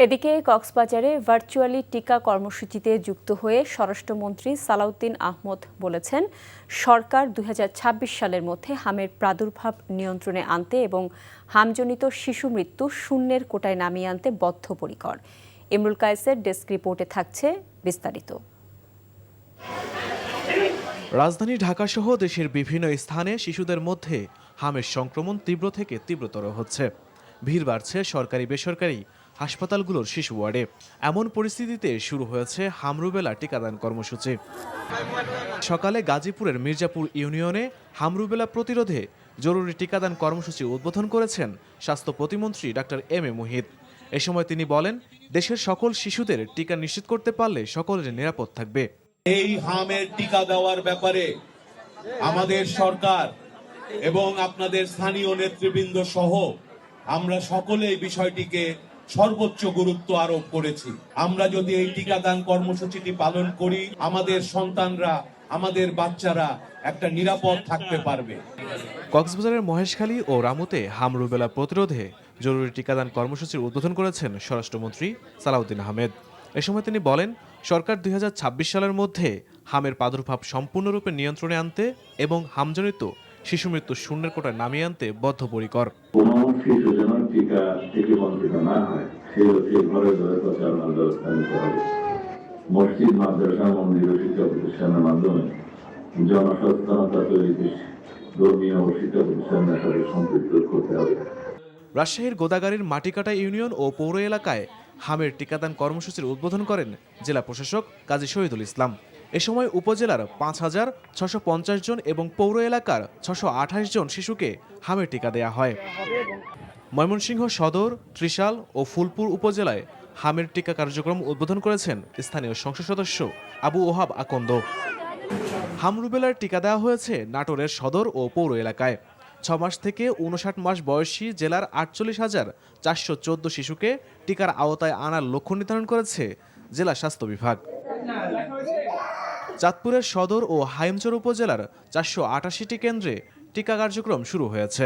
এদিকে কক্সবাজারে ভার্চুয়ালি টিকা কর্মসূচিতে যুক্ত হয়ে স্বরাষ্ট্রমন্ত্রী সালাউদ্দিন আহমদ বলেছেন, সরকার ২০২৬ সালের মধ্যে হামের প্রাদুর্ভাব নিয়ন্ত্রণে আনতে এবং হামজনিত শিশু মৃত্যু শূন্যের কোটায় নামিয়ে আনতে বদ্ধপরিকর। ইমরুল কায়েসের ডেস্ক রিপোর্টে থাকছে বিস্তারিত। রাজধানী ঢাকাসহ দেশের বিভিন্ন স্থানে শিশুদের মধ্যে হামের সংক্রমণ তীব্র থেকে তীব্রতর হচ্ছে। ভিড় বাড়ছে সরকারি বেসরকারি হাসপাতালগুলোর শিশু ওয়ার্ডে। এমন পরিস্থিতিতে শুরু হয়েছে হামরুবেলা টিকাদান কর্মসূচি। সকালে গাজীপুরের মির্জাপুর ইউনিয়নে হামরুবেলা প্রতিরোধে জরুরি টিকাদান কর্মসূচি উদ্বোধন করেছেন স্বাস্থ্য প্রতিমন্ত্রী ডাক্তার এম এ মুহিত। এ সময় তিনি বলেন, দেশের সকল শিশুদের টিকা নিশ্চিত করতে পারলে সকলের নিরাপদ থাকবে। এই হামের টিকা দেওয়ার ব্যাপারে আমাদের সরকার এবং আপনাদের স্থানীয় নেতৃবৃন্দ সহ আমরা সকলে এই বিষয়টিকে সর্বোচ্চ গুরুত্ব আরোপ করেছি। আমরা যদি এই টিকাদান কর্মসূচিটি পালন করি, আমাদের সন্তানরা, আমাদের বাচ্চারা একটা নিরাপদ থাকতে পারবে। কক্সবাজারের মহেশখালী ও রামুতে হামরুবেলা প্রতিরোধে জরুরি টিকাদান কর্মসূচির উদ্বোধন করেছেন স্বরাষ্ট্রমন্ত্রী সালাউদ্দিন আহমেদ। এ সময় তিনি বলেন, সরকার ২০২৬ সালের মধ্যে হামের প্রাদুর্ভাব সম্পূর্ণরূপে নিয়ন্ত্রণে আনতে এবং হামজনিত শিশু মৃত্যু শূন্যের কোটায় নামিয়ে আনতে বদ্ধপরিকর। কোনো শিশু যেন টিকা থেকে বঞ্চিত না হয় সেই লক্ষ্যে ঘরে ঘরে প্রচারণার ব্যবস্থা নিতে হবে। মসজিদ, মাদ্রাসা, মন্দির ও শিক্ষা প্রতিষ্ঠানের মাধ্যমে জনসচেতনতা তৈরিতে ধর্মীয় ও শিক্ষা প্রতিষ্ঠানের সাথে সম্পৃক্ত করতে হবে। রাজশাহীর গোদাগাড়ীর মাটিকাটা ইউনিয়ন ও পৌর এলাকায় হামের টিকাদান কর্মসূচির উদ্বোধন করেন জেলা প্রশাসক কাজী শহীদুল ইসলাম। এ সময় উপজেলার ৫,৬৫০ জন এবং পৌর এলাকার ৬২৮ জন শিশুকে হামের টিকা দেয়া হয়। ময়মনসিংহ সদর, ত্রিশাল ও ফুলপুর উপজেলায় হামের টিকা কার্যক্রম উদ্বোধন করেছেন স্থানীয় সংসদ সদস্য আবু ওহাব আকন্দ। হামরুবেলার টিকা দেওয়া হয়েছে নাটোরের সদর ও পৌর এলাকায়। ৬ মাস থেকে ৫৯ মাস বয়সী জেলার ৪৮,৪১৪ শিশুকে টিকার আওতায় আনার লক্ষ্য নির্ধারণ করেছে জেলা স্বাস্থ্য বিভাগ। চাঁদপুরের সদর ও হাইমচর উপজেলার ৪৮৮টি কেন্দ্রে টিকা কার্যক্রম শুরু হয়েছে।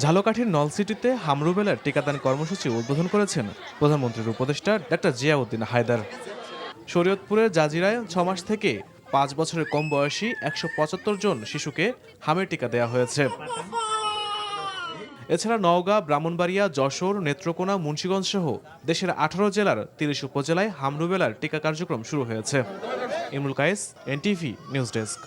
ঝালকাঠির নলসিটিতে হামরুবেলার টিকাদান কর্মসূচি উদ্বোধন করেছেন প্রধানমন্ত্রীর উপদেষ্টা ডাক্তার জিয়াউদ্দিন হায়দার। শরীয়তপুরের জাজিরায় ৬ মাস থেকে ৫ বছরের কম বয়সী ১৭৫ জন শিশুকে হামের টিকা দেওয়া হয়েছে। এছাড়া নওগাঁ, ব্রাহ্মণবাড়িয়া, যশোর, নেত্রকোনা, মুন্সিগঞ্জ সহ দেশের ১৮ জেলার ৩০ উপজেলায় হামরুবেলার টিকা কার্যক্রম শুরু হয়েছে। Imrul Kayes, NTV news desk.